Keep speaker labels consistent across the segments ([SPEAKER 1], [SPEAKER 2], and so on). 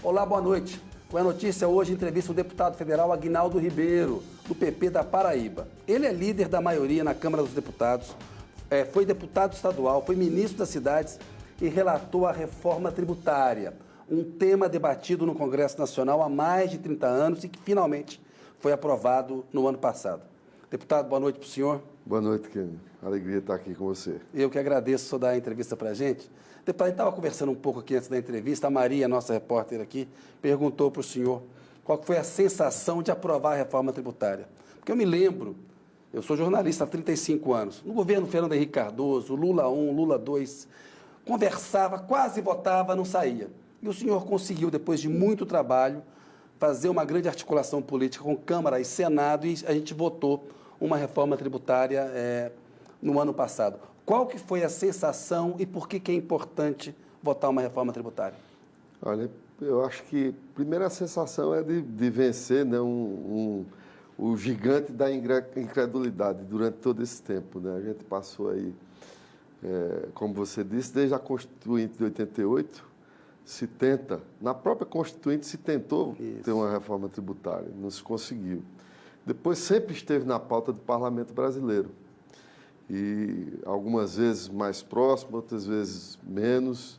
[SPEAKER 1] Olá, boa noite. Com a notícia hoje, entrevista o deputado federal Aguinaldo Ribeiro, do PP da Paraíba. Ele é líder da maioria na Câmara dos Deputados, foi deputado estadual, foi ministro das cidades e relatou a reforma tributária, um tema debatido no Congresso Nacional há mais de 30 anos e que finalmente foi aprovado no ano passado. Deputado, boa noite para o senhor.
[SPEAKER 2] Boa noite, Kenny. Alegria estar aqui com você.
[SPEAKER 1] Eu que agradeço o senhor dar a entrevista para a gente. Deputado, a gente estava conversando um pouco aqui antes da entrevista, a Maria, nossa repórter aqui, perguntou para o senhor qual foi a sensação de aprovar a reforma tributária. Porque eu me lembro, eu sou jornalista há 35 anos, no governo Fernando Henrique Cardoso, Lula 1, Lula 2, conversava, quase votava, não saía. E o senhor conseguiu, depois de muito trabalho, fazer uma grande articulação política com Câmara e Senado e a gente votou uma reforma tributária no ano passado. Qual que foi a sensação e por que é importante votar uma reforma tributária?
[SPEAKER 2] Olha, eu acho que a primeira sensação é de vencer, né, o gigante da incredulidade durante todo esse tempo, né? A gente passou aí, como você disse, desde a Constituinte de 88, na própria Constituinte se tentou ter uma reforma tributária, não se conseguiu. Depois sempre esteve na pauta do Parlamento brasileiro. E algumas vezes mais próximo, outras vezes menos.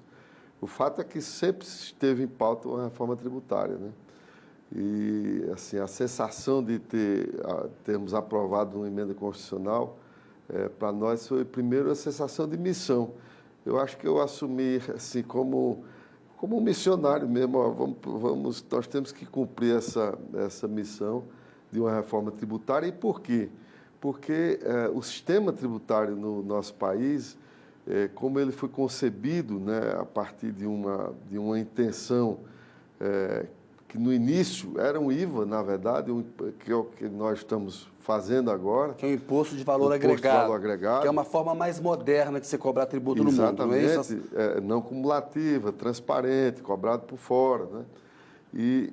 [SPEAKER 2] O fato é que sempre esteve em pauta uma reforma tributária, né? E assim, a sensação de termos aprovado uma emenda constitucional, para nós foi primeiro a sensação de missão. Eu acho que eu assumi assim como um missionário mesmo, ó, nós temos que cumprir essa missão de uma reforma tributária. E por quê? Porque o sistema tributário no nosso país, como ele foi concebido, né, a partir de uma intenção que no início era um IVA, na verdade, que é o que nós estamos fazendo agora.
[SPEAKER 1] Que é o imposto de valor agregado, que é uma forma mais moderna de se cobrar tributo no mundo, não é isso?
[SPEAKER 2] Exatamente, não cumulativa, transparente, cobrado por fora, né?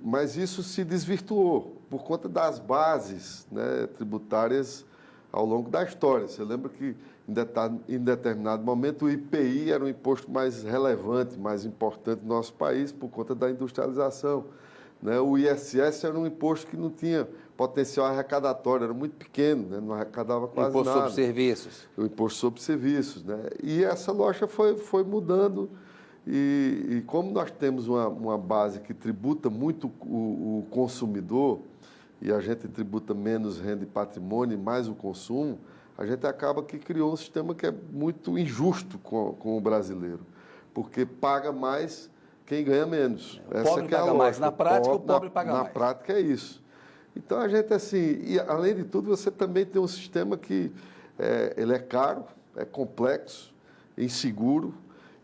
[SPEAKER 2] Mas isso se desvirtuou por conta das bases, né, tributárias ao longo da história. Você lembra que em determinado momento o IPI era o imposto mais relevante, mais importante do nosso país por conta da industrialização, né? O ISS era um imposto que não tinha potencial arrecadatório, era muito pequeno, né? Não arrecadava quase nada.
[SPEAKER 1] O imposto sobre serviços.
[SPEAKER 2] O imposto sobre serviços, né? E essa lógica foi mudando. E como nós temos uma base que tributa muito o consumidor, e a gente tributa menos renda e patrimônio e mais o consumo, a gente acaba que criou um sistema que é muito injusto com o brasileiro, porque paga mais quem ganha menos.
[SPEAKER 1] O pobre paga mais. Na prática, o pobre paga mais.
[SPEAKER 2] Na prática é isso. Então, a gente, assim, e além de tudo, você também tem um sistema que ele é caro, é complexo, inseguro,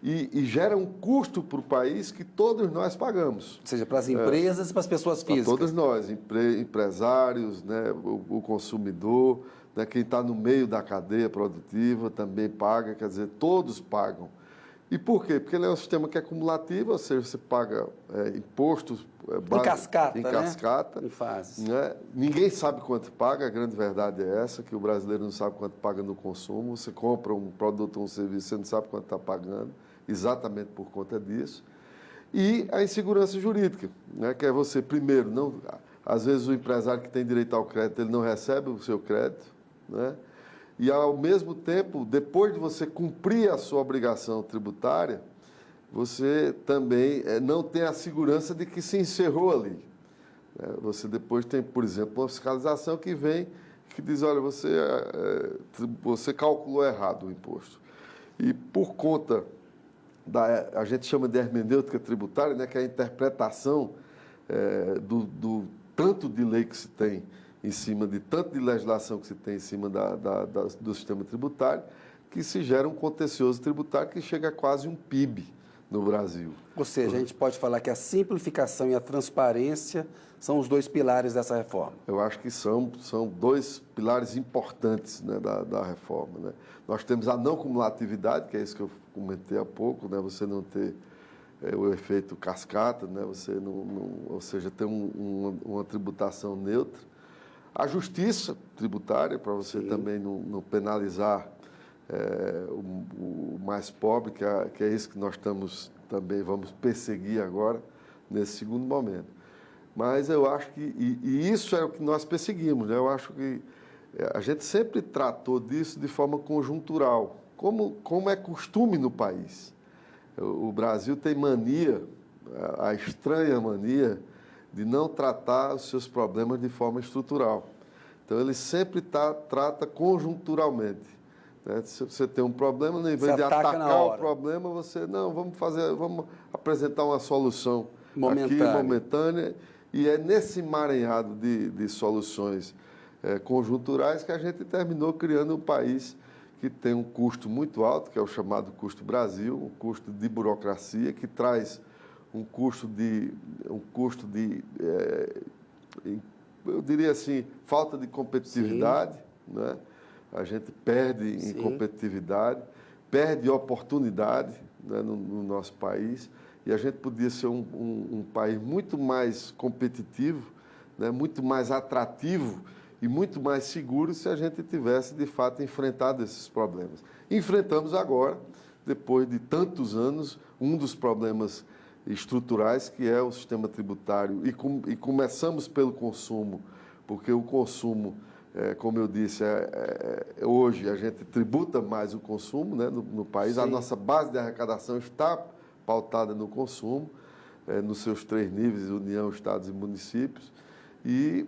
[SPEAKER 2] e gera um custo para o país que todos nós pagamos.
[SPEAKER 1] Ou seja, para as empresas e para as pessoas físicas.
[SPEAKER 2] Para todos nós, empresários, né, o consumidor, né, quem está no meio da cadeia produtiva também paga, quer dizer, todos pagam. E por quê? Porque ele é um sistema que é cumulativo, ou seja, você paga impostos...
[SPEAKER 1] em cascata, né? Em fases.
[SPEAKER 2] Né? Ninguém sabe quanto paga, a grande verdade é essa, que o brasileiro não sabe quanto paga no consumo. Você compra um produto ou um serviço, você não sabe quanto está pagando, exatamente por conta disso. E a insegurança jurídica, né? Que é você, primeiro, às vezes o empresário que tem direito ao crédito, ele não recebe o seu crédito, né? E, ao mesmo tempo, depois de você cumprir a sua obrigação tributária, você também não tem a segurança de que se encerrou ali. Você depois tem, por exemplo, uma fiscalização que vem, que diz, olha, você calculou errado o imposto. E por conta a gente chama de hermenêutica tributária, né, que é a interpretação do tanto de lei que se tem em cima de tanto de legislação que se tem em cima do sistema tributário, que se gera um contencioso tributário que chega a quase um PIB no Brasil.
[SPEAKER 1] Ou seja, a gente pode falar que a simplificação e a transparência são os dois pilares dessa reforma.
[SPEAKER 2] Eu acho que são dois pilares importantes, né, da reforma, né? Nós temos a não cumulatividade, que é isso que eu comentei há pouco, né? Você não ter o efeito cascata, né? Você ou seja, ter uma tributação neutra. A justiça tributária, para você também não penalizar o mais pobre, que é isso que nós também vamos perseguir agora, nesse segundo momento. Mas eu acho que, e isso é o que nós perseguimos, né? Eu acho que a gente sempre tratou disso de forma conjuntural, como é costume no país. O Brasil tem mania, a estranha mania, de não tratar os seus problemas de forma estrutural. Então, ele sempre trata conjunturalmente. Né? Se você tem um problema, em vez de atacar o problema, você, não, vamos apresentar uma solução momentânea. E é nesse emaranhado de soluções conjunturais que a gente terminou criando um país que tem um custo muito alto, que é o chamado custo Brasil, um custo de burocracia, que traz um custo de eu diria assim, falta de competitividade, né? A gente perde em competitividade, perde oportunidade, né, no nosso país, e a gente podia ser um país muito mais competitivo, né, muito mais atrativo e muito mais seguro se a gente tivesse, de fato, enfrentado esses problemas. Enfrentamos agora, depois de tantos anos, um dos problemas estruturais, que é o sistema tributário, e começamos pelo consumo, porque o consumo, como eu disse, hoje a gente tributa mais o consumo, né, no país. Sim. A nossa base de arrecadação está pautada no consumo, nos seus 3 níveis, União, Estados e municípios, e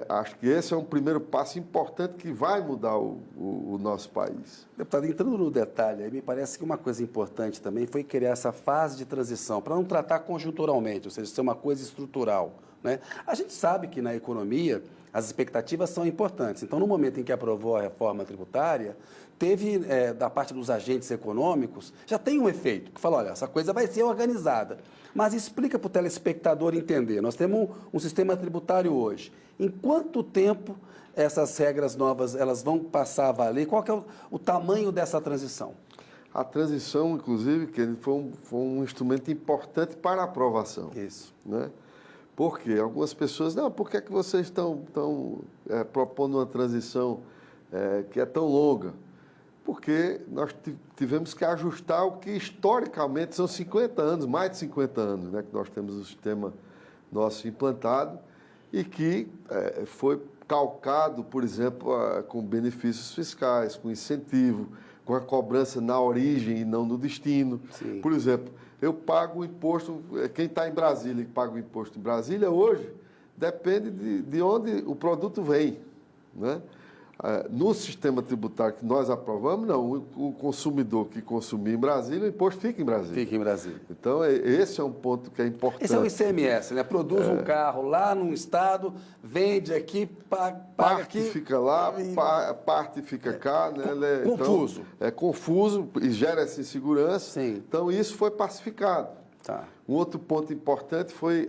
[SPEAKER 2] acho que esse é um primeiro passo importante que vai mudar o nosso país.
[SPEAKER 1] Deputado, entrando no detalhe, me parece que uma coisa importante também foi criar essa fase de transição, para não tratar conjunturalmente, ou seja, ser uma coisa estrutural, né? A gente sabe que na economia as expectativas são importantes. Então, no momento em que aprovou a reforma tributária, teve, da parte dos agentes econômicos, já tem um efeito, que fala, olha, essa coisa vai ser organizada. Mas explica para o telespectador entender. Nós temos um sistema tributário hoje. Em quanto tempo essas regras novas elas vão passar a valer? Qual que é o tamanho dessa transição?
[SPEAKER 2] A transição, inclusive, que foi um instrumento importante para a aprovação.
[SPEAKER 1] Isso.
[SPEAKER 2] Né? Porque algumas pessoas, não, por que é que vocês estão propondo uma transição que é tão longa? Porque nós tivemos que ajustar o que historicamente são 50 anos, mais de 50 anos, né, que nós temos o sistema nosso implantado e que foi calcado, por exemplo, com benefícios fiscais, com incentivo, com a cobrança na origem e não no destino.
[SPEAKER 1] Sim.
[SPEAKER 2] Por exemplo, eu pago o imposto, quem está em Brasília e paga o imposto em Brasília hoje, depende de onde o produto vem, né? No sistema tributário que nós aprovamos, não, o consumidor que consumir em Brasília, o imposto fica em Brasília.
[SPEAKER 1] Fica em Brasília.
[SPEAKER 2] Então, esse é um ponto que é importante.
[SPEAKER 1] Esse é o ICMS, né? Produz um carro lá num estado, vende aqui, paga
[SPEAKER 2] parte
[SPEAKER 1] aqui.
[SPEAKER 2] Fica lá, parte fica cá. Né?
[SPEAKER 1] Confuso.
[SPEAKER 2] Então, é confuso e gera essa insegurança.
[SPEAKER 1] Sim.
[SPEAKER 2] Então, isso foi pacificado.
[SPEAKER 1] Tá.
[SPEAKER 2] Um outro ponto importante foi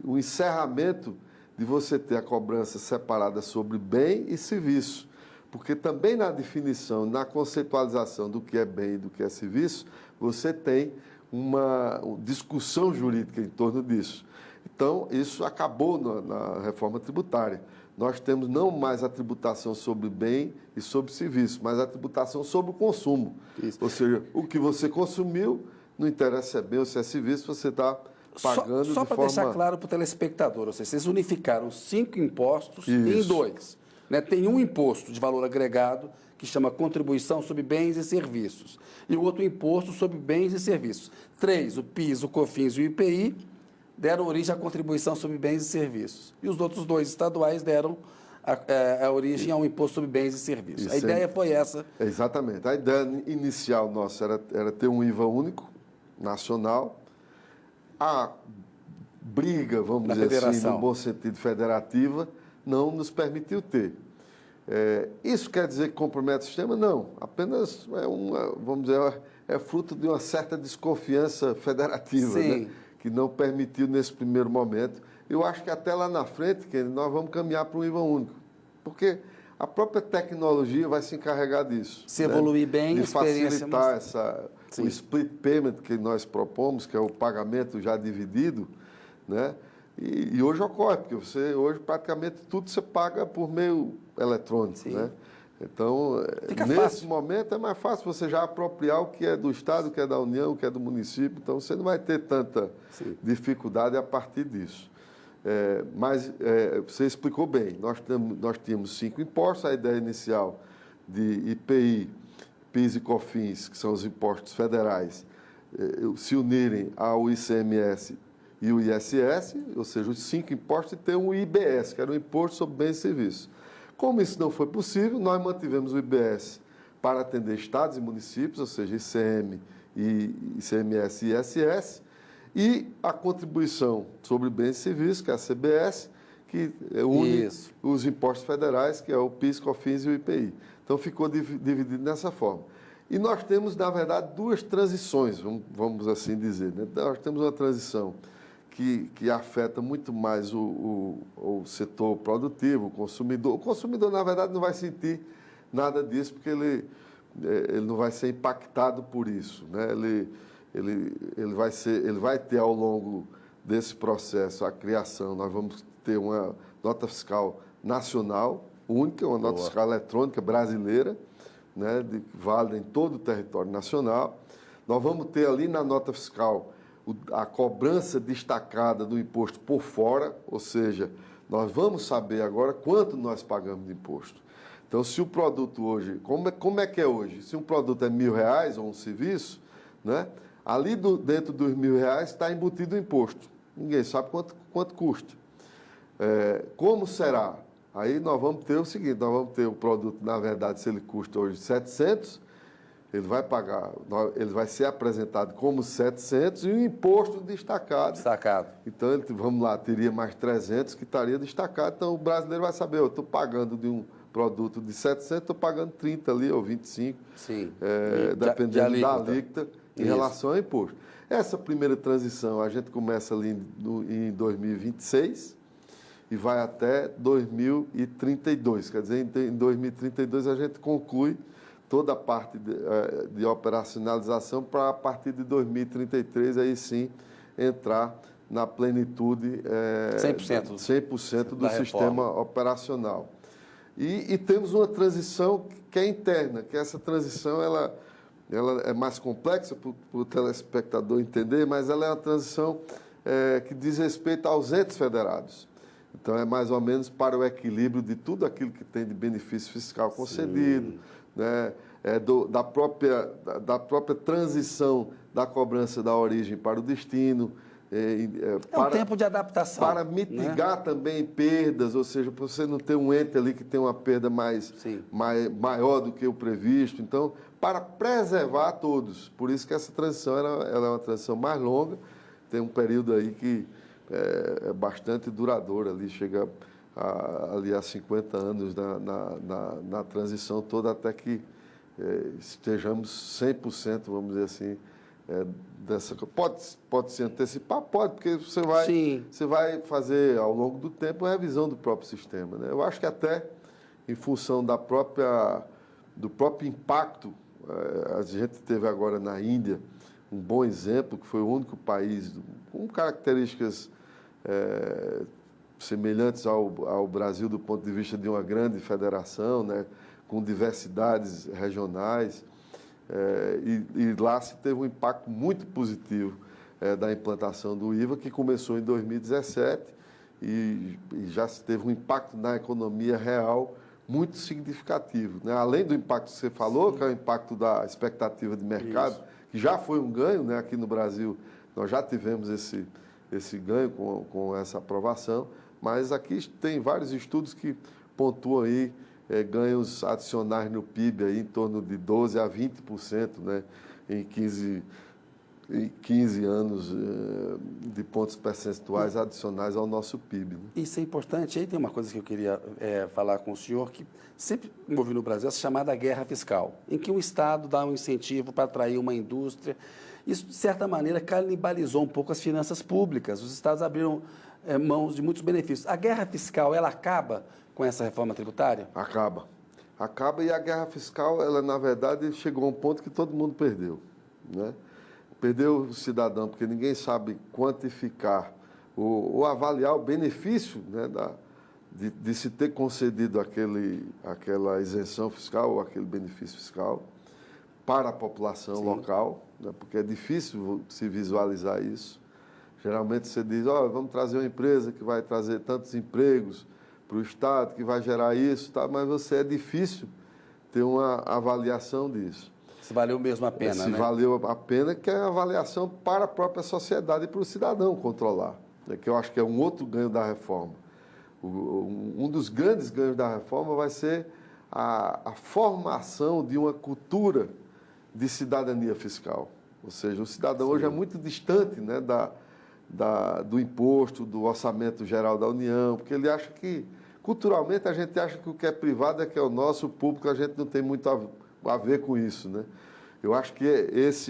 [SPEAKER 2] o encerramento de você ter a cobrança separada sobre bem e serviço. Porque também na definição, na conceitualização do que é bem e do que é serviço, você tem uma discussão jurídica em torno disso. Então, isso acabou na reforma tributária. Nós temos não mais a tributação sobre bem e sobre serviço, mas a tributação sobre o consumo. Isso. Ou seja, o que você consumiu, não interessa se é bem ou se é serviço, você está pagando
[SPEAKER 1] só para deixar claro para o telespectador, ou seja, vocês unificaram 5 impostos em 2. Né? Tem um imposto de valor agregado que chama Contribuição sobre Bens e Serviços e o outro imposto sobre bens e serviços. 3, o PIS, o COFINS e o IPI, deram origem à Contribuição sobre Bens e Serviços. E os outros 2 estaduais deram a origem ao imposto sobre bens e serviços. A ideia foi essa.
[SPEAKER 2] Exatamente. A ideia inicial nossa era ter um IVA único, nacional. A briga, vamos dizer assim, no bom sentido federativa, não nos permitiu ter. Isso quer dizer que compromete o sistema? Não. Apenas vamos dizer, é fruto de uma certa desconfiança federativa, né? Que não permitiu nesse primeiro momento. Eu acho que até lá na frente, nós vamos caminhar para um IVA único. Porque a própria tecnologia vai se encarregar disso.
[SPEAKER 1] Se evoluir bem,
[SPEAKER 2] de facilitar o split payment que nós propomos, que é o pagamento já dividido, né? E hoje ocorre, porque hoje praticamente tudo você paga por meio eletrônico, né? Então,
[SPEAKER 1] Fica
[SPEAKER 2] nesse
[SPEAKER 1] fácil.
[SPEAKER 2] momento é mais fácil você já apropriar o que é do Estado, o que é da União, o que é do município. Então, você não vai ter tanta dificuldade a partir disso. Mas você explicou bem, nós tínhamos 5 impostos, a ideia inicial de IPI, PIS e COFINS, que são os impostos federais, se unirem ao ICMS e o ISS, ou seja, os 5 impostos, e ter um IBS, que era o Imposto sobre Bens e Serviços. Como isso não foi possível, nós mantivemos o IBS para atender estados e municípios, ou seja, ICM, ICMS e ISS, e a contribuição sobre bens e serviços, que é a CBS, que une os impostos federais, que é o PIS, COFINS e o IPI. Então, ficou dividido dessa forma. E nós temos, na verdade, 2 transições, vamos assim dizer, né? Nós temos uma transição que afeta muito mais o setor produtivo, o consumidor. O consumidor, na verdade, não vai sentir nada disso, porque ele não vai ser impactado por isso, né? Ele vai ter, ao longo desse processo, a criação, nós vamos ter uma nota fiscal nacional, única, uma nota fiscal eletrônica brasileira, né, válida em todo o território nacional. Nós vamos ter ali na nota fiscal a cobrança destacada do imposto por fora, ou seja, nós vamos saber agora quanto nós pagamos de imposto. Então, se o produto hoje, como é que é hoje? Se um produto é R$1.000 ou um serviço, né, ali dentro dos R$1.000 está embutido o imposto. Ninguém sabe quanto custa. Como será? Aí nós vamos ter o seguinte, nós vamos ter o produto, na verdade, se ele custa hoje 700, ele vai ser apresentado como 700 e um imposto destacado. Então, vamos lá, teria mais 300 que estaria destacado. Então, o brasileiro vai saber, eu estou pagando de um produto de 700, estou pagando 30 ali, ou 25, dependendo da alíquota em relação ao imposto. Essa primeira transição, a gente começa ali em 2026 e vai até 2032. Quer dizer, em 2032 a gente conclui toda a parte de operacionalização para, a partir de 2033, aí sim, entrar na plenitude 100% do sistema operacional. E temos uma transição que é interna, que essa transição ela é mais complexa para o telespectador entender, mas ela é uma transição que diz respeito aos entes federados. Então, é mais ou menos para o equilíbrio de tudo aquilo que tem de benefício fiscal concedido, né? Da própria transição da cobrança da origem para o destino.
[SPEAKER 1] Um tempo de adaptação.
[SPEAKER 2] Para mitigar, né, também perdas, ou seja, para você não ter um ente ali que tem uma perda maior do que o previsto. Então, para preservar todos. Por isso que essa transição ela é uma transição mais longa, tem um período aí que é bastante duradouro, ali chega ali a 50 anos na transição toda, até que estejamos 100%, vamos dizer assim, dessa. Pode se antecipar? Pode, porque você vai fazer, ao longo do tempo, a revisão do próprio sistema, né? Eu acho que até em função do próprio impacto, a gente teve agora na Índia um bom exemplo, que foi o único país com características semelhantes ao Brasil do ponto de vista de uma grande federação, né, com diversidades regionais, e lá se teve um impacto muito positivo da implantação do IVA, que começou em 2017 e já se teve um impacto na economia real muito significativo, né? Além do impacto que você falou, que é o impacto da expectativa de mercado, que já foi um ganho, né? Aqui no Brasil nós já tivemos esse ganho com essa aprovação, mas aqui tem vários estudos que pontuam aí ganhos adicionais no PIB aí, em torno de 12% a 20%, né, em 15 anos de pontos percentuais adicionais ao nosso PIB. Né?
[SPEAKER 1] Isso é importante. Aí tem uma coisa que eu queria falar com o senhor, que sempre houve no Brasil, essa chamada guerra fiscal, em que um Estado dá um incentivo para atrair uma indústria. Isso, de certa maneira, canibalizou um pouco as finanças públicas. Os Estados abriram mãos de muitos benefícios. A guerra fiscal, ela acaba com essa reforma tributária?
[SPEAKER 2] Acaba. Acaba, e a guerra fiscal, ela, na verdade, chegou a um ponto que todo mundo perdeu, né? Perdeu o cidadão, porque ninguém sabe quantificar ou avaliar o benefício, né, de se ter concedido aquela isenção fiscal ou aquele benefício fiscal para a população local, né? Porque é difícil se visualizar isso. Geralmente você diz, vamos trazer uma empresa que vai trazer tantos empregos para o Estado, que vai gerar isso, tá? Mas é difícil ter uma avaliação disso.
[SPEAKER 1] Se valeu mesmo a pena,
[SPEAKER 2] Se
[SPEAKER 1] né?
[SPEAKER 2] valeu a pena, que é a avaliação para a própria sociedade e para o cidadão controlar, né? Que eu acho que é um outro ganho da reforma. Um dos grandes ganhos da reforma vai ser a formação de uma cultura de cidadania fiscal. Ou seja, o cidadão hoje é muito distante, né, do imposto, do orçamento geral da União, porque ele acha que, culturalmente, a gente acha que o que é privado é que é o nosso, o público, a gente não tem muito a ver com isso, né? Eu acho que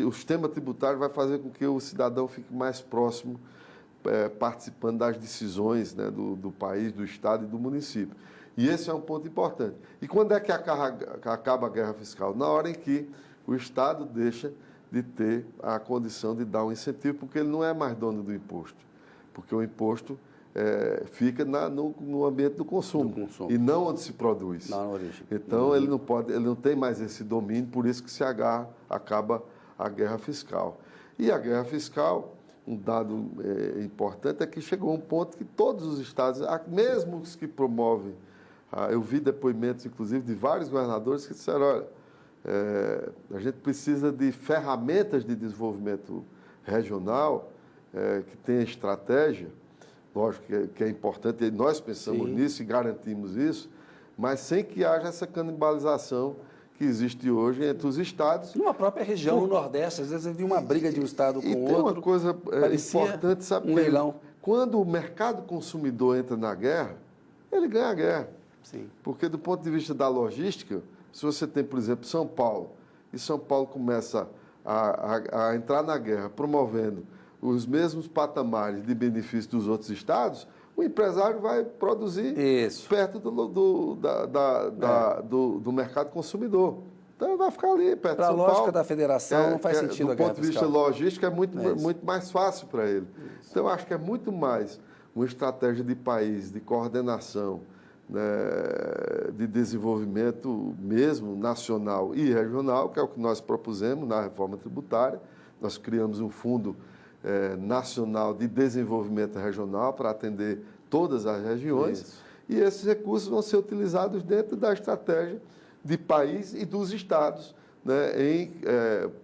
[SPEAKER 2] o sistema tributário vai fazer com que o cidadão fique mais próximo, participando das decisões, né, do país, do Estado e do município. E esse é um ponto importante. E quando é que acaba a guerra fiscal? Na hora em que o Estado deixa de ter a condição de dar um incentivo, porque ele não é mais dono do imposto. Porque o imposto fica no ambiente do consumo, e não onde se produz.
[SPEAKER 1] Na origem.
[SPEAKER 2] Então, ele não tem mais esse domínio, por isso que acaba a guerra fiscal. E a guerra fiscal, um dado importante, é que chegou a um ponto que todos os estados, mesmo os que promovem, eu vi depoimentos, inclusive, de vários governadores que disseram, olha, a gente precisa de ferramentas de desenvolvimento regional que tenha estratégia, lógico que é importante, e nós pensamos nisso e garantimos isso, mas sem que haja essa canibalização que existe hoje entre os estados.
[SPEAKER 1] Numa própria região, no Nordeste, às vezes havia uma briga de um estado com o outro.
[SPEAKER 2] E tem uma coisa importante, sabe?
[SPEAKER 1] Um leilão.
[SPEAKER 2] Quando o mercado consumidor entra na guerra, ele ganha a guerra.
[SPEAKER 1] Sim.
[SPEAKER 2] Porque do ponto de vista da logística, se você tem, por exemplo, São Paulo, e São Paulo começa a entrar na guerra promovendo os mesmos patamares de benefício dos outros estados, o empresário vai produzir perto do mercado consumidor. Então, ele vai ficar ali, perto de São Paulo.
[SPEAKER 1] Para a lógica da federação, não faz sentido a guerra fiscal.
[SPEAKER 2] Do ponto de vista logístico, é muito mais fácil para ele. Então, eu acho que é muito mais uma estratégia de país, de coordenação, né, de desenvolvimento mesmo nacional e regional, que é o que nós propusemos na reforma tributária. Nós criamos um fundo nacional de desenvolvimento regional para atender todas as regiões. E esses recursos vão ser utilizados dentro da estratégia de país e dos estados, né, em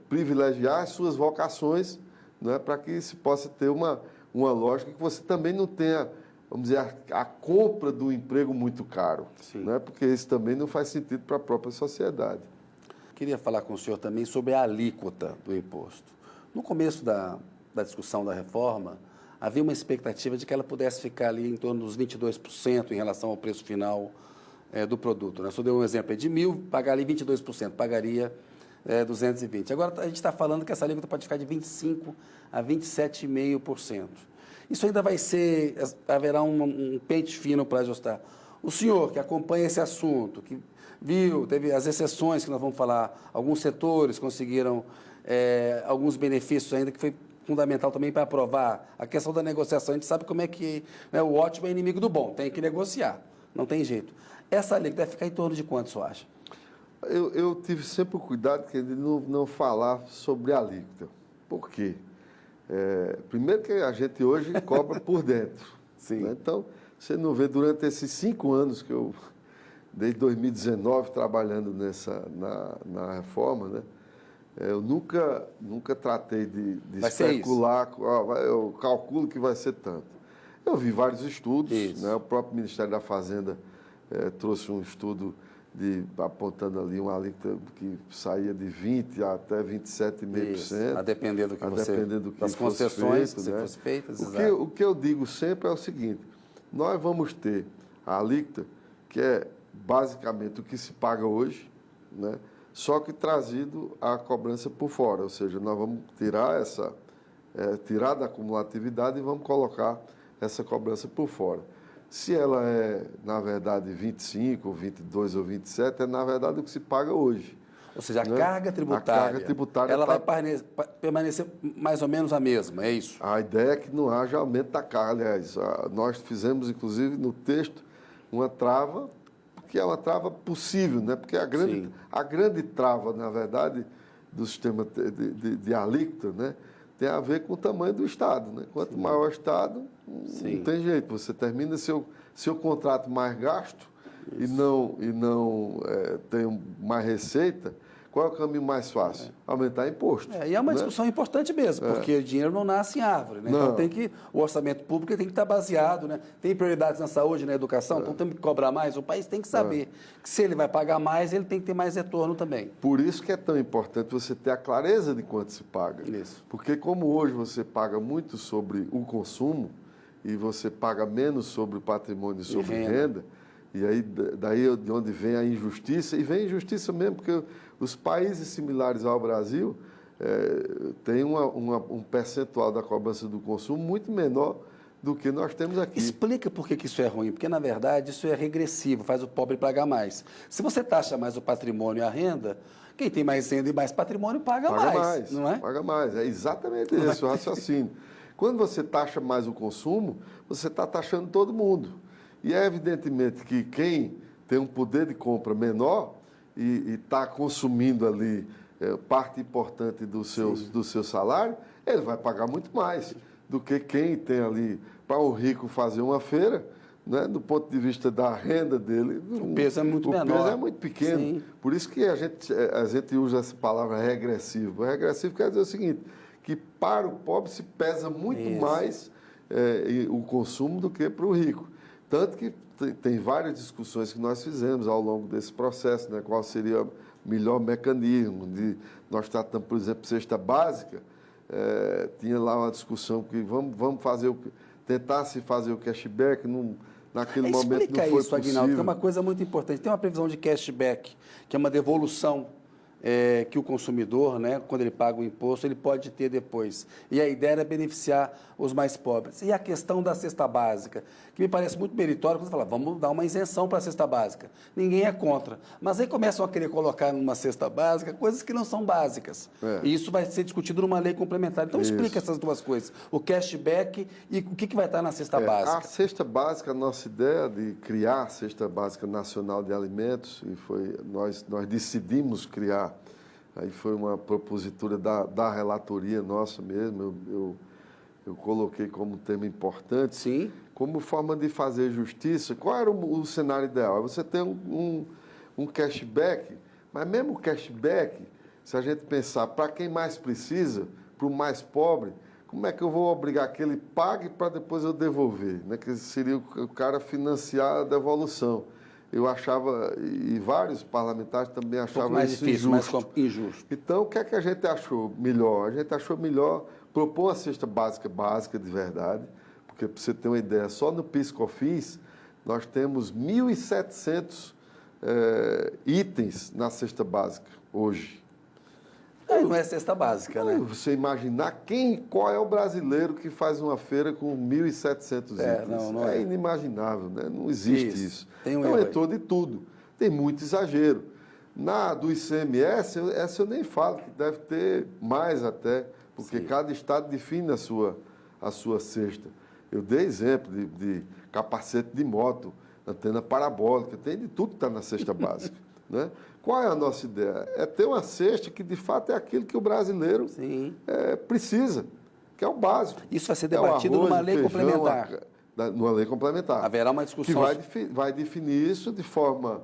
[SPEAKER 2] privilegiar as suas vocações, né, para que se possa ter uma lógica que você também não tenha, vamos dizer, a compra do emprego muito caro, né, porque isso também não faz sentido para a própria sociedade.
[SPEAKER 1] Queria falar com o senhor também sobre a alíquota do imposto. No começo da discussão da reforma, havia uma expectativa de que ela pudesse ficar ali em torno dos 22% em relação ao preço final do produto, né? Só deu um exemplo, de 1.000, pagar ali 22%, pagaria 220. Agora, a gente está falando que essa alíquota pode ficar de 25% a 27,5%. Isso ainda haverá um pente fino para ajustar. O senhor, que acompanha esse assunto, que teve as exceções que nós vamos falar, alguns setores conseguiram alguns benefícios ainda, que foi fundamental também para aprovar a questão da negociação. A gente sabe como é que, né, o ótimo é inimigo do bom, tem que negociar, não tem jeito. Essa alíquota deve ficar em torno de quanto, você acha?
[SPEAKER 2] Eu tive sempre o cuidado de não falar sobre a alíquota. Por quê? Primeiro que a gente hoje cobra por dentro.
[SPEAKER 1] Sim.
[SPEAKER 2] Né? Então, você não vê durante esses 5 anos que eu, desde 2019, trabalhando na reforma, né? Eu nunca tratei de especular, eu calculo que vai ser tanto. Eu vi vários estudos, né? O próprio Ministério da Fazenda trouxe um estudo apontando ali uma alíquota que saía de 20% até 27,5%.
[SPEAKER 1] A depender do que das concessões que fossem feitas.
[SPEAKER 2] O que eu digo sempre é o seguinte, nós vamos ter a alíquota, que é basicamente o que se paga hoje, né? Só que trazido a cobrança por fora, ou seja, nós vamos tirar da acumulatividade e vamos colocar essa cobrança por fora. Se ela na verdade, 25, ou 22 ou 27, na verdade, o que se paga hoje.
[SPEAKER 1] Ou seja, a carga tributária ela vai permanecer mais ou menos a mesma, é isso?
[SPEAKER 2] A ideia é que não haja aumento da carga. Aliás, nós fizemos, inclusive, no texto, uma trava, que é uma trava possível, né? Porque a grande trava, na verdade, do sistema de alíquota, né? Tem a ver com o tamanho do Estado, né? Quanto maior o Estado, não tem jeito. Você termina seu contrato mais gasto e não tem mais receita. Qual é o caminho mais fácil? Aumentar imposto.
[SPEAKER 1] E é uma discussão importante mesmo, porque o dinheiro não nasce em árvore, né? Então o orçamento público tem que estar baseado, né? Tem prioridades na saúde, na educação, então tem que cobrar mais. O país tem que saber que se ele vai pagar mais, ele tem que ter mais retorno também.
[SPEAKER 2] Por isso que é tão importante você ter a clareza de quanto se paga.
[SPEAKER 1] Isso.
[SPEAKER 2] Porque como hoje você paga muito sobre o consumo e você paga menos sobre o patrimônio e sobre renda, e aí daí de onde vem a injustiça, e vem injustiça mesmo, porque os países similares ao Brasil têm um percentual da cobrança do consumo muito menor do que nós temos aqui.
[SPEAKER 1] Explica por que isso é ruim, porque, na verdade, isso é regressivo, faz o pobre pagar mais. Se você taxa mais o patrimônio e a renda, quem tem mais renda e mais patrimônio paga mais, não é?
[SPEAKER 2] Paga mais, é exatamente esse o raciocínio. Quando você taxa mais o consumo, você está taxando todo mundo. E é evidentemente que quem tem um poder de compra menor e está consumindo ali parte importante do seu salário, ele vai pagar muito mais do que quem tem ali, para o rico fazer uma feira, né, do ponto de vista da renda dele.
[SPEAKER 1] O peso é muito menor.
[SPEAKER 2] O peso é muito pequeno.
[SPEAKER 1] Sim.
[SPEAKER 2] Por isso que a gente usa essa palavra regressivo. Regressivo quer dizer o seguinte, que para o pobre se pesa muito mais o consumo do que para o rico. Tanto que tem várias discussões que nós fizemos ao longo desse processo, né? Qual seria o melhor mecanismo nós tratamos, por exemplo, cesta básica, tinha lá uma discussão que vamos tentar se fazer o cashback, naquele momento não foi
[SPEAKER 1] possível. Explica isso, Aguinaldo, que é uma coisa muito importante. Tem uma previsão de cashback, que é uma devolução que o consumidor, né, quando ele paga o imposto, ele pode ter depois. E a ideia era beneficiar os mais pobres. E a questão da cesta básica, que me parece muito meritório, quando você fala, vamos dar uma isenção para a cesta básica. Ninguém é contra. Mas aí começam a querer colocar numa cesta básica coisas que não são básicas. E isso vai ser discutido numa lei complementar. Então explica essas duas coisas, o cashback e o que vai estar na cesta básica.
[SPEAKER 2] A cesta básica, a nossa ideia de criar a cesta básica nacional de alimentos, e nós decidimos criar. Aí foi uma propositura da relatoria nossa mesmo, eu coloquei como tema importante.
[SPEAKER 1] Sim.
[SPEAKER 2] Como forma de fazer justiça, qual era o cenário ideal? Você tem um cashback, mas mesmo o cashback, se a gente pensar para quem mais precisa, para o mais pobre, como é que eu vou obrigar que ele pague para depois eu devolver? Né? Que seria o cara financiar a devolução. Eu achava, e vários parlamentares também achavam
[SPEAKER 1] mais
[SPEAKER 2] isso
[SPEAKER 1] difícil,
[SPEAKER 2] injusto.
[SPEAKER 1] mais injusto.
[SPEAKER 2] Então, o que é que a gente achou melhor? A gente achou melhor propor uma cesta básica de verdade, porque, para você ter uma ideia, só no PIS/COFINS nós temos 1.700 itens na cesta básica hoje.
[SPEAKER 1] Não é cesta básica, né?
[SPEAKER 2] Você imaginar qual é o brasileiro que faz uma feira com 1.700 itens.
[SPEAKER 1] Não é
[SPEAKER 2] inimaginável, né? Não existe isso.
[SPEAKER 1] Então
[SPEAKER 2] entrou de tudo. Tem muito exagero. Do ICMS, essa eu nem falo, que deve ter mais até, porque cada estado define a sua cesta. Eu dei exemplo de capacete de moto, antena parabólica, tem de tudo que está na cesta básica. Né? Qual é a nossa ideia? É ter uma cesta que, de fato, é aquilo que o brasileiro precisa, que é o básico.
[SPEAKER 1] Isso vai ser debatido numa lei complementar.
[SPEAKER 2] Numa lei complementar.
[SPEAKER 1] Haverá uma discussão.
[SPEAKER 2] Que vai definir isso de forma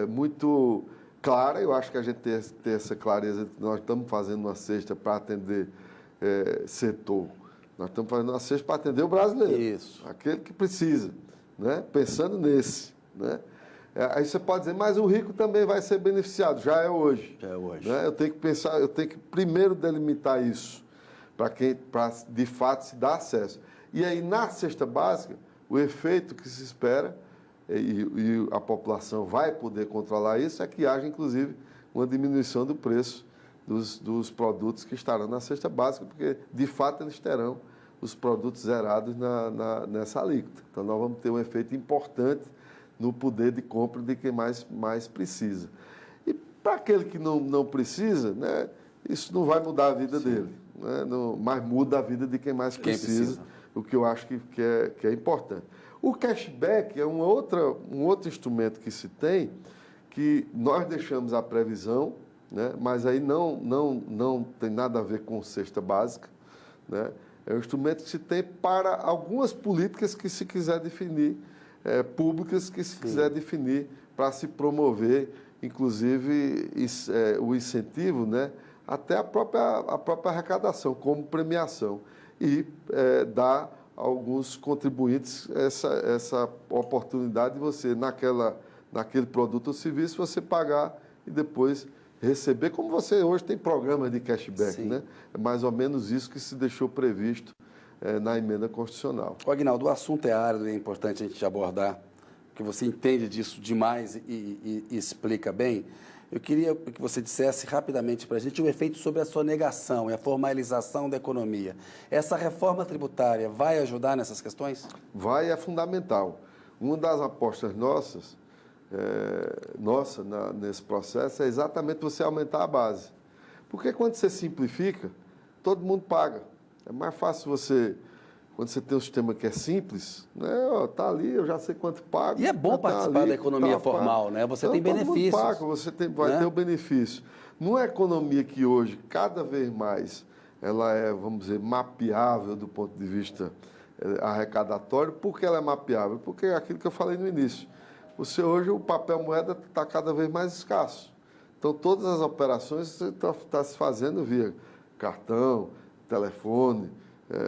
[SPEAKER 2] muito clara. Eu acho que a gente tem essa clareza de que nós estamos fazendo uma cesta para atender setor. Nós estamos fazendo uma cesta para atender o brasileiro. Isso. Aquele que precisa, né? Pensando nesse, né? Aí você pode dizer, mas o rico também vai ser beneficiado. Já é hoje.
[SPEAKER 1] Já é hoje.
[SPEAKER 2] Né? Eu tenho que pensar, eu tenho que primeiro delimitar isso, para de fato se dar acesso. E aí, na cesta básica, o efeito que se espera, e a população vai poder controlar isso, é que haja, inclusive, uma diminuição do preço dos produtos que estarão na cesta básica, porque, de fato, eles terão os produtos zerados nessa alíquota. Então, nós vamos ter um efeito importante no poder de compra de quem mais precisa. E para aquele que não precisa, né, isso não vai mudar a vida dele, né, mas muda a vida de quem mais precisa, o que eu acho que é importante. O cashback é um outro instrumento que se tem, que nós deixamos a previsão, né? Mas aí não tem nada a ver com cesta básica, né? É um instrumento que se tem para algumas políticas que se quiser definir, públicas que se quiser definir para se promover, inclusive, o incentivo, né? Até a própria arrecadação, como premiação. E dar a alguns contribuintes essa oportunidade de você, naquele produto ou serviço, você pagar e depois receber, como você hoje tem programa de cashback, né? É mais ou menos isso que se deixou previsto na emenda constitucional.
[SPEAKER 1] Aguinaldo, o assunto é árido e é importante a gente abordar, porque você entende disso demais e explica bem. Eu queria que você dissesse rapidamente para a gente o efeito sobre a sonegação e a formalização da economia. Essa reforma tributária vai ajudar nessas questões?
[SPEAKER 2] Vai, é fundamental. Uma das apostas nossas nesse processo é exatamente você aumentar a base. Porque quando você simplifica, todo mundo paga. É mais fácil você, quando você tem um sistema que é simples, né? Tá ali, eu já sei quanto pago.
[SPEAKER 1] E é bom participar da economia formal, né? Você tem benefícios.
[SPEAKER 2] Paga, você vai ter o benefício. Numa economia que hoje, cada vez mais, ela é, vamos dizer, mapeável do ponto de vista arrecadatório. Por que ela é mapeável? Porque é aquilo que eu falei no início. Hoje, o papel moeda está cada vez mais escasso. Então, todas as operações você está se fazendo via cartão, telefone,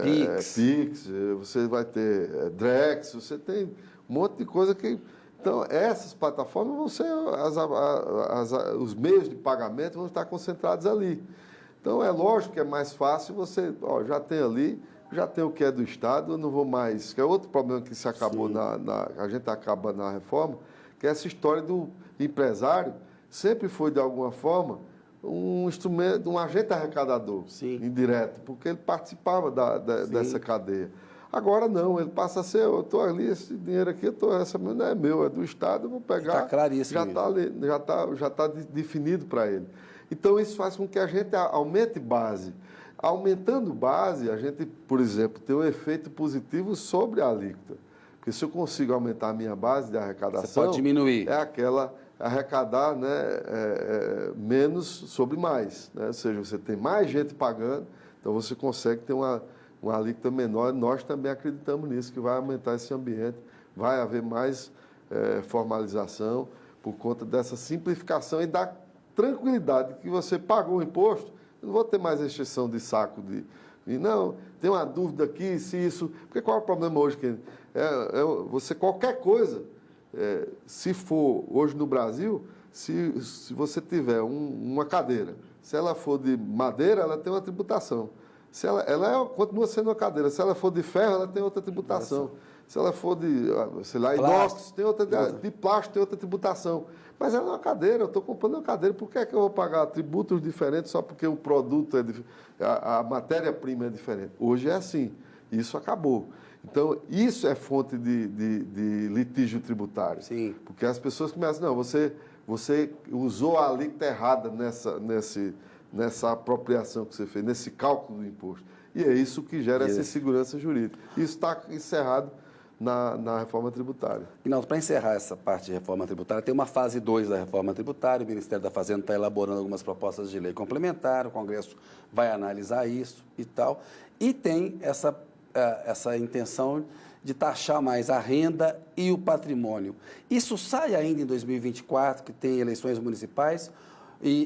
[SPEAKER 2] Pix, você vai ter Drex, você tem um monte de coisa que... Então, essas plataformas vão ser... os meios de pagamento vão estar concentrados ali. Então, é lógico que é mais fácil você... já tem ali, já tem o que é do Estado, eu não vou mais... Que é outro problema que se acabou a gente acaba na reforma, que é essa história do empresário, sempre foi, de alguma forma, um instrumento, um agente arrecadador, indireto, porque ele participava dessa cadeia. Agora não, ele passa a ser, eu estou ali, esse dinheiro aqui, essa não é meu, é do Estado, eu vou pegar.
[SPEAKER 1] Está claríssimo.
[SPEAKER 2] Já está definido para ele. Então, isso faz com que a gente aumente base. Aumentando base, a gente, por exemplo, tem um efeito positivo sobre a alíquota. Porque se eu consigo aumentar a minha base de arrecadação...
[SPEAKER 1] Você pode diminuir.
[SPEAKER 2] É aquela... arrecadar, né, menos sobre mais, né? Ou seja, você tem mais gente pagando, então você consegue ter uma alíquota menor. Nós também acreditamos nisso, que vai aumentar esse ambiente, vai haver mais formalização por conta dessa simplificação e da tranquilidade que você pagou o imposto. Eu não vou ter mais exceção de saco não, tem uma dúvida aqui, se isso... Porque qual é o problema hoje? Você, qualquer coisa... se for hoje no Brasil, se você tiver uma cadeira, se ela for de madeira, ela tem uma tributação. Se ela continua sendo uma cadeira. Se ela for de ferro, ela tem outra tributação. Nossa. Se ela for de, sei lá, inox, tem outra, de plástico, tem outra tributação. Mas ela é uma cadeira, eu estou comprando uma cadeira. Por que é que eu vou pagar tributos diferentes só porque o produto a matéria-prima é diferente? Hoje é assim. Isso acabou. Então, isso é fonte de litígio tributário.
[SPEAKER 1] Sim.
[SPEAKER 2] Porque as pessoas começam, não, você usou a alíquota errada nessa apropriação que você fez, nesse cálculo do imposto. E é isso que gera essa insegurança jurídica. Isso está encerrado na reforma tributária.
[SPEAKER 1] Aguinaldo, para encerrar essa parte de reforma tributária, tem uma fase 2 da reforma tributária, o Ministério da Fazenda está elaborando algumas propostas de lei complementar, o Congresso vai analisar isso e tal, e tem essa intenção de taxar mais a renda e o patrimônio. Isso sai ainda em 2024, que tem eleições municipais,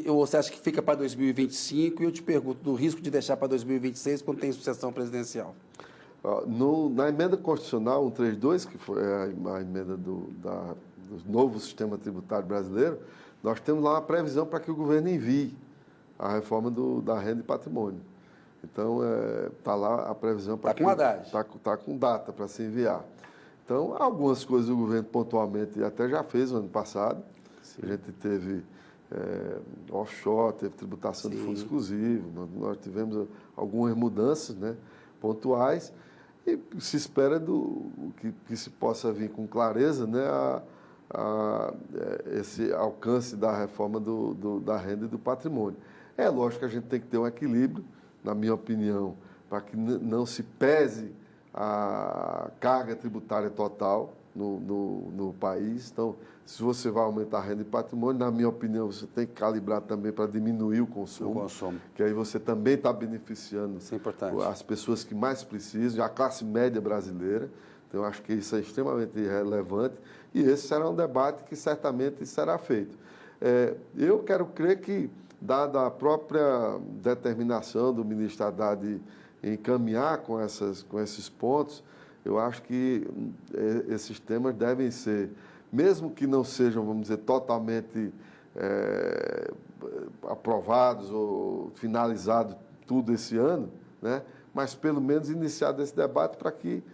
[SPEAKER 1] ou você acha que fica para 2025? E eu te pergunto, do risco de deixar para 2026 quando tem sucessão presidencial?
[SPEAKER 2] Na emenda constitucional 132, que foi a emenda do novo sistema tributário brasileiro, nós temos lá uma previsão para que o governo envie a reforma da renda e patrimônio. Então, está lá a previsão para...
[SPEAKER 1] Está com a data.
[SPEAKER 2] Está com data para se enviar. Então, algumas coisas o governo pontualmente até já fez no ano passado. Sim. A gente teve offshore, teve tributação de fundo exclusivo, nós tivemos algumas mudanças, né, pontuais, e se espera que se possa vir com clareza, né, esse alcance da reforma da renda e do patrimônio. É lógico que a gente tem que ter um equilíbrio, na minha opinião, para que não se pese a carga tributária total no país. Então, se você vai aumentar a renda e patrimônio, na minha opinião, você tem que calibrar também para diminuir o consumo. Que aí você também está beneficiando as pessoas que mais precisam, a classe média brasileira. Então, eu acho que isso é extremamente relevante e esse será um debate que certamente será feito. Eu quero crer que, dada a própria determinação do ministro Haddad em caminhar com esses pontos, eu acho que esses temas devem ser, mesmo que não sejam, vamos dizer, totalmente aprovados ou finalizados tudo esse ano, né? Mas pelo menos iniciado esse debate para que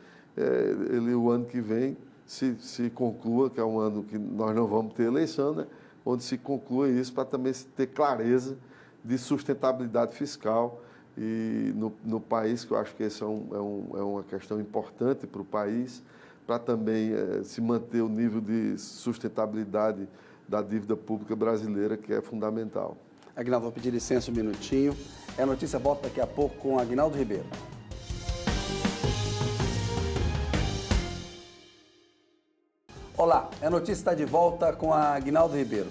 [SPEAKER 2] o ano que vem se conclua, que é um ano que nós não vamos ter eleição, né? Onde se conclua isso para também se ter clareza de sustentabilidade fiscal e no país, que eu acho que essa é uma questão importante para o país, para também se manter o nível de sustentabilidade da dívida pública brasileira, que é fundamental.
[SPEAKER 1] Aguinaldo, vou pedir licença um minutinho. A notícia volta daqui a pouco com Aguinaldo Ribeiro. Olá, a notícia está de volta com a Aguinaldo Ribeiro.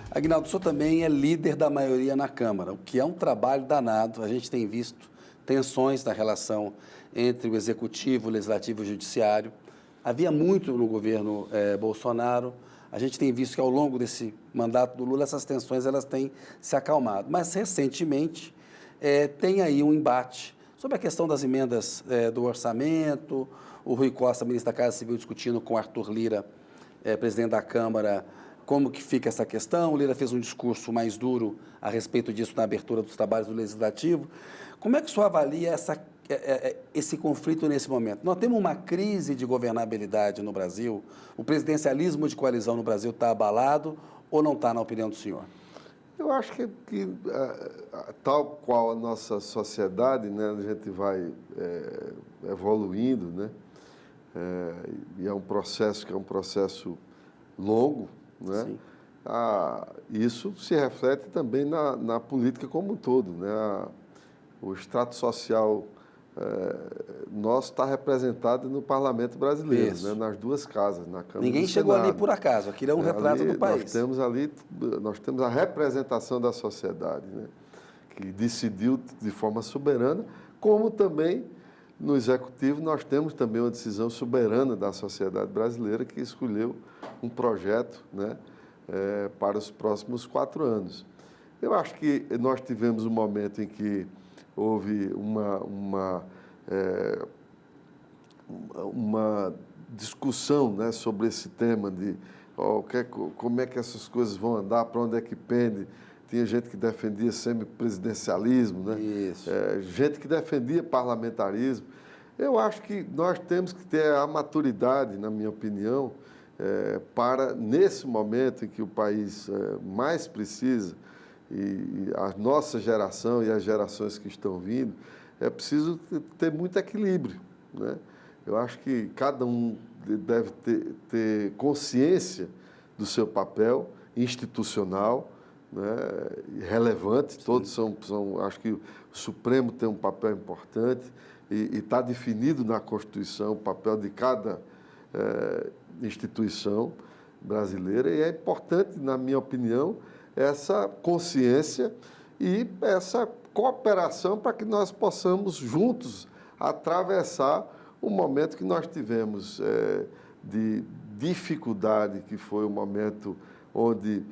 [SPEAKER 1] Aguinaldo, o senhor também é líder da maioria na Câmara, o que é um trabalho danado. A gente tem visto tensões na relação entre o Executivo, o Legislativo e o Judiciário. Havia muito no governo Bolsonaro. A gente tem visto que ao longo desse mandato do Lula essas tensões elas têm se acalmado. Mas recentemente tem aí um embate sobre a questão das emendas do orçamento. O Rui Costa, ministro da Casa Civil, discutindo com Arthur Lira, presidente da Câmara, como que fica essa questão. O Lira fez um discurso mais duro a respeito disso na abertura dos trabalhos do Legislativo. Como é que o senhor avalia esse conflito nesse momento? Nós temos uma crise de governabilidade no Brasil? O presidencialismo de coalizão no Brasil está abalado ou não está, na opinião do senhor?
[SPEAKER 2] Eu acho que tal qual a nossa sociedade, né, a gente vai evoluindo, né, e é um processo que é um processo longo, né? Isso se reflete também na política como um todo, né? O extrato social nosso está representado no Parlamento brasileiro, né? Nas duas casas, na Câmara.
[SPEAKER 1] Ninguém chegou ali por acaso, aquilo é um retrato do país.
[SPEAKER 2] Nós temos a representação da sociedade, né? Que decidiu de forma soberana, como também no Executivo nós temos também uma decisão soberana da sociedade brasileira que escolheu um projeto, né, para os próximos 4 anos. Eu acho que nós tivemos um momento em que houve uma discussão, né, sobre esse tema de como é que essas coisas vão andar, para onde é que pende. Tinha gente que defendia semipresidencialismo, né? Gente que defendia parlamentarismo. Eu acho que nós temos que ter a maturidade, na minha opinião, para, nesse momento em que o país mais precisa, e a nossa geração e as gerações que estão vindo, é preciso ter muito equilíbrio, né? Eu acho que cada um deve ter consciência do seu papel institucional, né, relevante. Todos são, acho que o Supremo tem um papel importante e está definido na Constituição o papel de cada instituição brasileira, e é importante, na minha opinião, essa consciência e essa cooperação para que nós possamos juntos atravessar o momento que nós tivemos de dificuldade, que foi o momento onde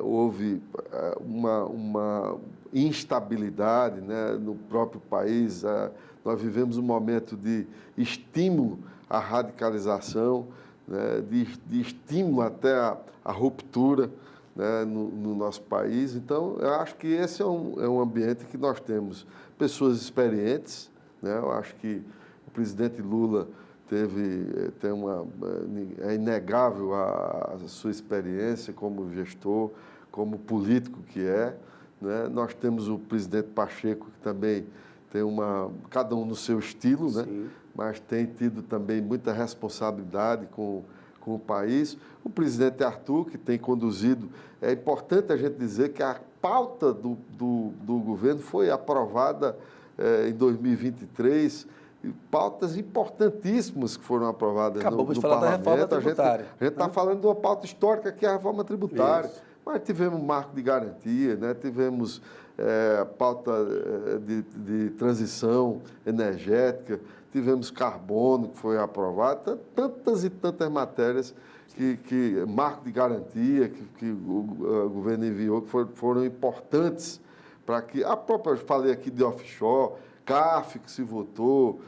[SPEAKER 2] houve uma instabilidade, né, no próprio país. Nós vivemos um momento de estímulo à radicalização, né, de estímulo até à ruptura, né, no nosso país. Então, eu acho que esse é um ambiente que nós temos pessoas experientes, né? Eu acho que o presidente Lula é inegável a sua experiência como gestor, como político que é, né? Nós temos o presidente Pacheco, que também tem cada um no seu estilo, né? Mas tem tido também muita responsabilidade com o país. O presidente Arthur, que tem conduzido, é importante a gente dizer que a pauta do governo foi aprovada em 2023, pautas importantíssimas que foram aprovadas
[SPEAKER 1] Acabamos
[SPEAKER 2] no
[SPEAKER 1] de falar da
[SPEAKER 2] parlamento.
[SPEAKER 1] reforma tributária.
[SPEAKER 2] A gente está falando de uma pauta histórica, que é a reforma tributária.
[SPEAKER 1] Isso.
[SPEAKER 2] Mas tivemos marco de garantia, né? Tivemos pauta de transição energética, tivemos carbono, que foi aprovado, tantas e tantas matérias marco de garantia que o governo enviou, que foram importantes para que... A própria, eu falei aqui de offshore, CAF que se votou,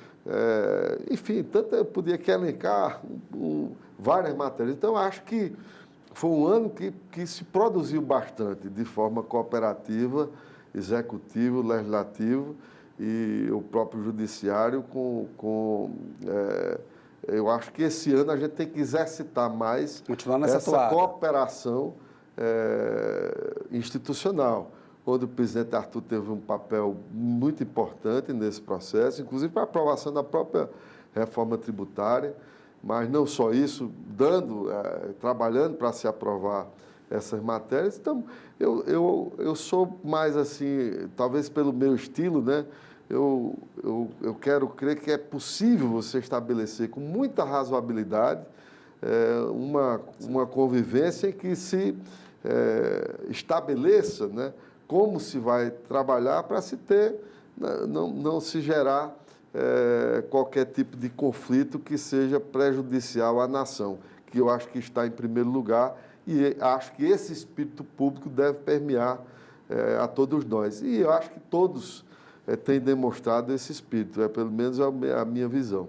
[SPEAKER 2] enfim, eu podia aqui elencar várias matérias. Então, acho que foi um ano que se produziu bastante, de forma cooperativa, executivo, legislativo e o próprio judiciário eu acho que esse ano a gente tem que exercitar mais essa cooperação institucional, onde o presidente Arthur teve um papel muito importante nesse processo, inclusive para a aprovação da própria reforma tributária, mas não só isso, trabalhando para se aprovar essas matérias. Então, eu sou mais assim, talvez pelo meu estilo, né? Eu quero crer que é possível você estabelecer com muita razoabilidade uma convivência em que se estabeleça, né, como se vai trabalhar para se ter, não se gerar qualquer tipo de conflito que seja prejudicial à nação, que eu acho que está em primeiro lugar, e acho que esse espírito público deve permear a todos nós. E eu acho que todos têm demonstrado esse espírito, pelo menos a minha visão.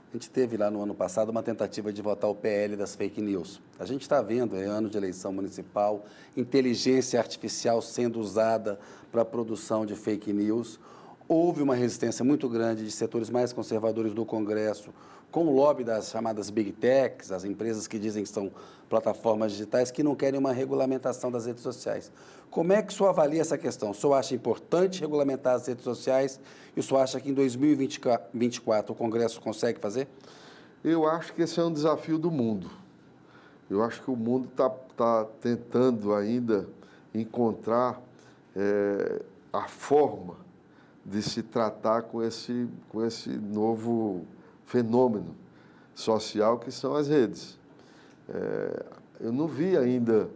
[SPEAKER 1] A gente teve lá no ano passado uma tentativa de votar o PL das fake news. A gente está vendo, ano de eleição municipal, inteligência artificial sendo usada para a produção de fake news. Houve uma resistência muito grande de setores mais conservadores do Congresso, com o lobby das chamadas Big Techs, as empresas que dizem que são plataformas digitais, que não querem uma regulamentação das redes sociais. Como é que o senhor avalia essa questão? O senhor acha importante regulamentar as redes sociais e o senhor acha que em 2024 o Congresso consegue fazer?
[SPEAKER 2] Eu acho que esse é um desafio do mundo. Eu acho que o mundo está tentando ainda encontrar a forma de se tratar com esse novo fenômeno social que são as redes. Eu não vi ainda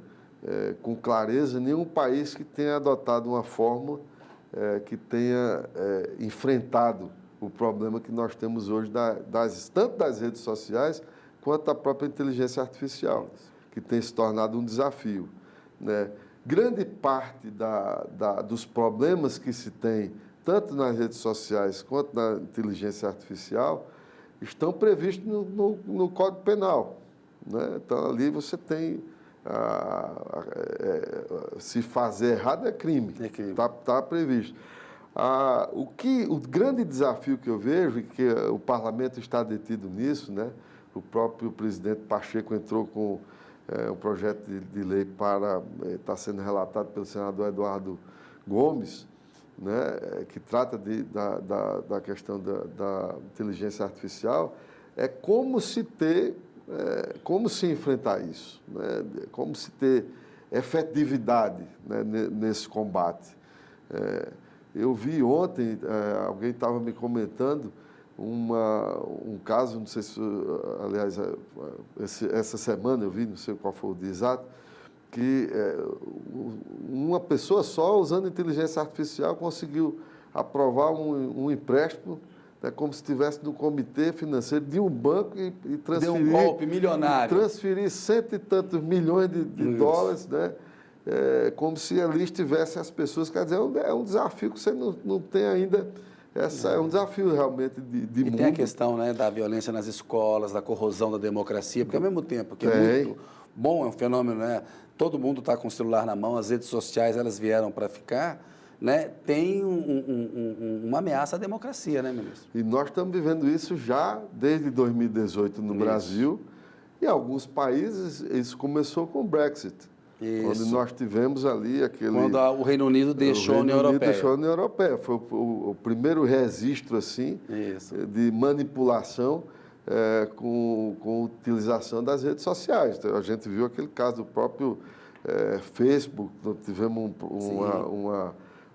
[SPEAKER 2] com clareza nenhum país que tenha adotado uma forma que tenha enfrentado o problema que nós temos hoje tanto das redes sociais quanto da própria inteligência artificial, que tem se tornado um desafio, né? Grande parte dos problemas que se tem, tanto nas redes sociais quanto na inteligência artificial, estão previstos no Código Penal, né? Então, ali você tem... se fazer errado é crime. Está previsto. O grande desafio que eu vejo, e que o parlamento está detido nisso, né? O próprio presidente Pacheco entrou com um projeto de lei está sendo relatado pelo senador Eduardo Gomes, né? Que trata da questão da inteligência artificial, como se enfrentar isso, né? Como se ter efetividade, né, nesse combate. Eu vi ontem, alguém estava me comentando, um caso, não sei se, aliás, essa semana eu vi, não sei qual foi o dia exato, que uma pessoa só, usando inteligência artificial, conseguiu aprovar um empréstimo, né, como se estivesse no comitê financeiro de um banco e transferir...
[SPEAKER 1] Deu um golpe milionário.
[SPEAKER 2] Transferir cento e tantos milhões de dólares, né? Como se ali estivessem as pessoas. Quer dizer, é um desafio que você não tem ainda... É um desafio realmente de mundo.
[SPEAKER 1] E tem a questão, né, da violência nas escolas, da corrosão da democracia, porque ao mesmo tempo que é muito bom, é um fenômeno, né? Todo mundo está com o celular na mão, as redes sociais elas vieram para ficar, né? Tem uma ameaça à democracia, né, ministro?
[SPEAKER 2] E nós estamos vivendo isso já desde 2018 no Brasil, e em alguns países isso começou com o Brexit. Isso. Quando nós tivemos ali
[SPEAKER 1] quando o Reino Unido deixou a União Europeia.
[SPEAKER 2] Deixou a União Europeia. Foi o primeiro registro, assim, de manipulação com utilização das redes sociais. Então, a gente viu aquele caso do próprio Facebook, nós tivemos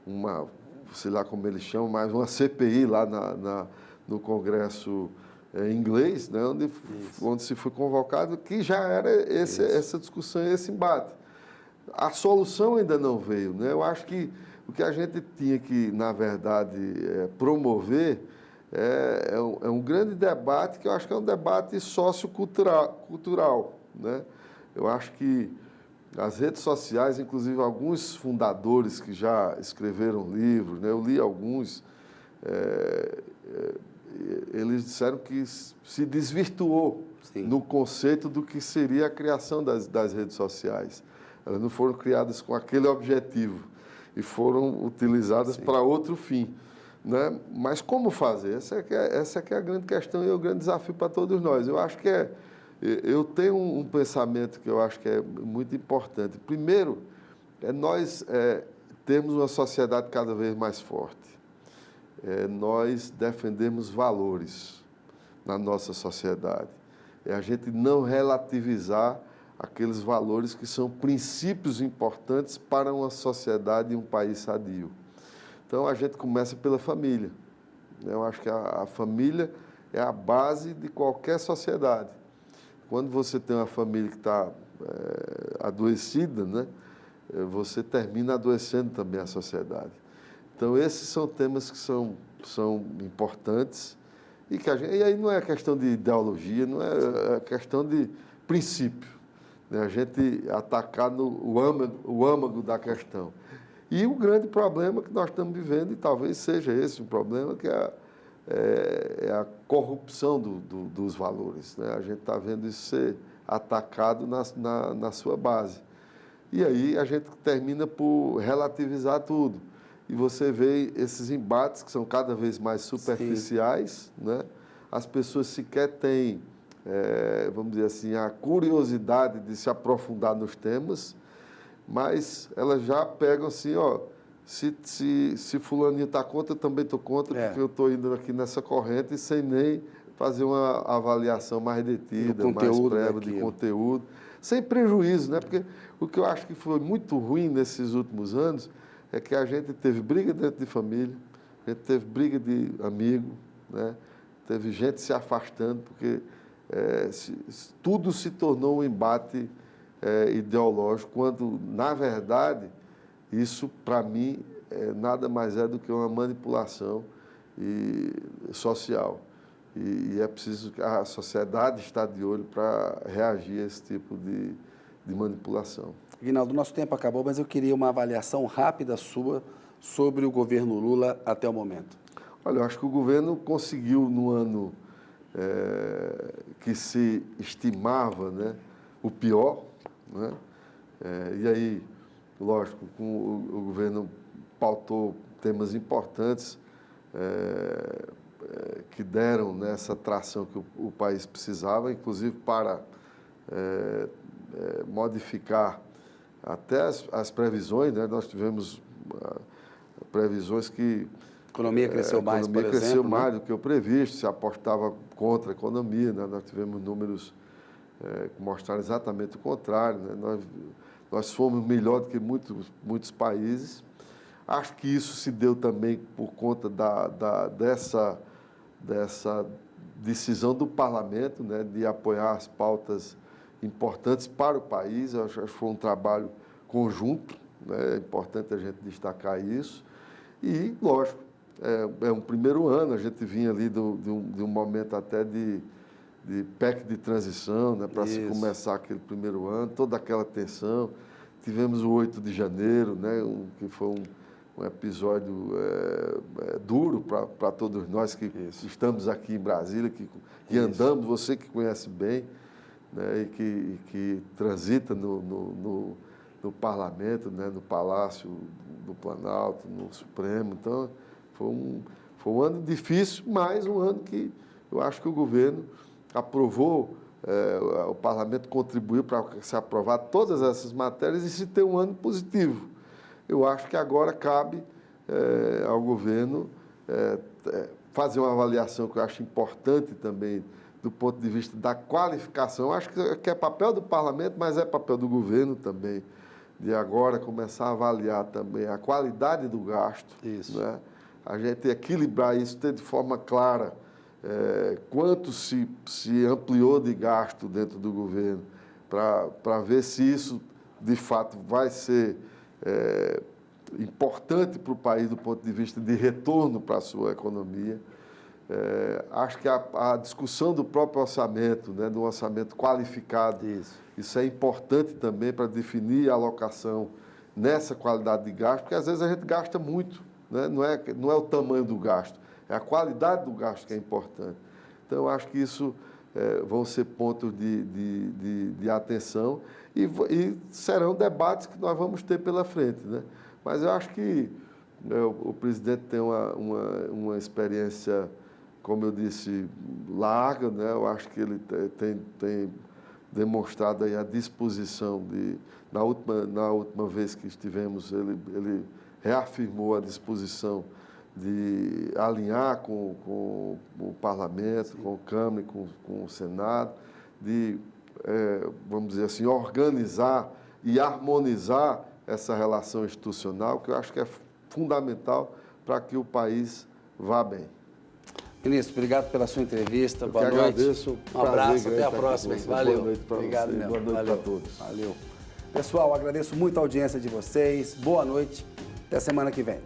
[SPEAKER 2] uma, sei lá como eles chamam, mas uma CPI lá no Congresso inglês, né, onde se foi convocado, que já era essa discussão, esse embate. A solução ainda não veio, né? Eu acho que o que a gente tinha que, na verdade, promover é um grande debate, que eu acho que é um debate sociocultural, né? Eu acho que as redes sociais, inclusive alguns fundadores que já escreveram livros, né? Eu li alguns, eles disseram que se desvirtuou
[SPEAKER 1] Sim.
[SPEAKER 2] no conceito do que seria a criação das redes sociais. Elas não foram criadas com aquele objetivo e foram utilizadas para outro fim, né? Mas como fazer? Essa que é a grande questão e é o grande desafio para todos nós. Eu acho que eu tenho um pensamento que eu acho que é muito importante. Primeiro, nós termos uma sociedade cada vez mais forte. Nós defendemos valores na nossa sociedade. É a gente não relativizar aqueles valores que são princípios importantes para uma sociedade e um país sadio. Então, a gente começa pela família. Eu acho que a família é a base de qualquer sociedade. Quando você tem uma família que está adoecida, né, você termina adoecendo também a sociedade. Então, esses são temas que são importantes e aí não é questão de ideologia, não é questão de princípio. A gente atacar o âmago da questão. E o grande problema que nós estamos vivendo, e talvez seja esse um problema, que é a corrupção dos valores, né? A gente está vendo isso ser atacado na sua base. E aí a gente termina por relativizar tudo. E você vê esses embates que são cada vez mais superficiais, né? As pessoas sequer têm, vamos dizer assim, a curiosidade de se aprofundar nos temas, mas elas já pegam assim, ó, se fulaninho está contra, eu também estou contra, porque eu estou indo aqui nessa corrente sem nem fazer uma avaliação mais detida, mais prévia de conteúdo, sem prejuízo, né? Porque o que eu acho que foi muito ruim nesses últimos anos é que a gente teve briga dentro de família, a gente teve briga de amigo, né? Teve gente se afastando, porque tudo se tornou um embate ideológico, quando, na verdade, isso, para mim, nada mais é do que uma manipulação social. E é preciso que a sociedade está de olho para reagir a esse tipo de manipulação.
[SPEAKER 1] Aguinaldo, nosso tempo acabou, mas eu queria uma avaliação rápida sua sobre o governo Lula até o momento.
[SPEAKER 2] Olha, eu acho que o governo conseguiu, no ano que se estimava, né, o pior, né? E aí, lógico, o governo pautou temas importantes que deram nessa tração que o país precisava, inclusive para modificar até as previsões, né? Nós tivemos previsões que
[SPEAKER 1] A economia cresceu mais, por exemplo.
[SPEAKER 2] A economia cresceu mais do que o previsto, se apostava contra a economia, né? Nós tivemos números que mostraram exatamente o contrário, né? Nós fomos melhor do que muitos países. Acho que isso se deu também por conta dessa decisão do parlamento, né, de apoiar as pautas importantes para o país. Eu acho que foi um trabalho conjunto, né? É importante a gente destacar isso. E, lógico, é um primeiro ano, a gente vinha ali de um momento até de PEC de transição, né, para se começar aquele primeiro ano, toda aquela tensão. Tivemos o 8 de janeiro, né, que foi um episódio duro para todos nós que estamos aqui em Brasília, que andamos, você que conhece bem, né, e que transita no parlamento, né, no Palácio do Planalto, no Supremo. Então, foi um ano difícil, mas um ano que eu acho que o governo aprovou, o parlamento contribuiu para se aprovar todas essas matérias e se ter um ano positivo. Eu acho que agora cabe ao governo fazer uma avaliação que eu acho importante também do ponto de vista da qualificação. Eu acho que é papel do parlamento, mas é papel do governo também, de agora começar a avaliar também a qualidade do gasto.
[SPEAKER 1] Isso.
[SPEAKER 2] Né? A gente equilibrar isso, ter de forma clara quanto se ampliou de gasto dentro do governo, para ver se isso, de fato, vai ser importante para o país do ponto de vista de retorno para a sua economia. Acho que a discussão do próprio orçamento, né, do orçamento qualificado, isso é importante também para definir a alocação nessa qualidade de gasto, porque às vezes a gente gasta muito, né? Não é o tamanho do gasto, é a qualidade do gasto que é importante. Então, eu acho que isso vão ser pontos de atenção e serão debates que nós vamos ter pela frente, né? Mas eu acho que o presidente tem uma experiência, como eu disse, larga, né? Eu acho que ele tem demonstrado aí a disposição na última vez que estivemos, ele reafirmou a disposição de alinhar com o Parlamento, com a Câmara, com o Senado, de, vamos dizer assim, organizar e harmonizar essa relação institucional, que eu acho que é fundamental para que o país vá bem.
[SPEAKER 1] Ministro, obrigado pela sua entrevista.
[SPEAKER 2] Eu
[SPEAKER 1] boa
[SPEAKER 2] que
[SPEAKER 1] noite.
[SPEAKER 2] agradeço.
[SPEAKER 1] Um abraço, até a
[SPEAKER 2] aqui
[SPEAKER 1] próxima.
[SPEAKER 2] com você.
[SPEAKER 1] Valeu.
[SPEAKER 2] Boa noite para
[SPEAKER 1] Obrigado
[SPEAKER 2] você.
[SPEAKER 1] mesmo.
[SPEAKER 2] Boa noite
[SPEAKER 1] Valeu.
[SPEAKER 2] para todos.
[SPEAKER 1] Valeu. Pessoal, agradeço muito a audiência de vocês. Boa noite. Até semana que vem.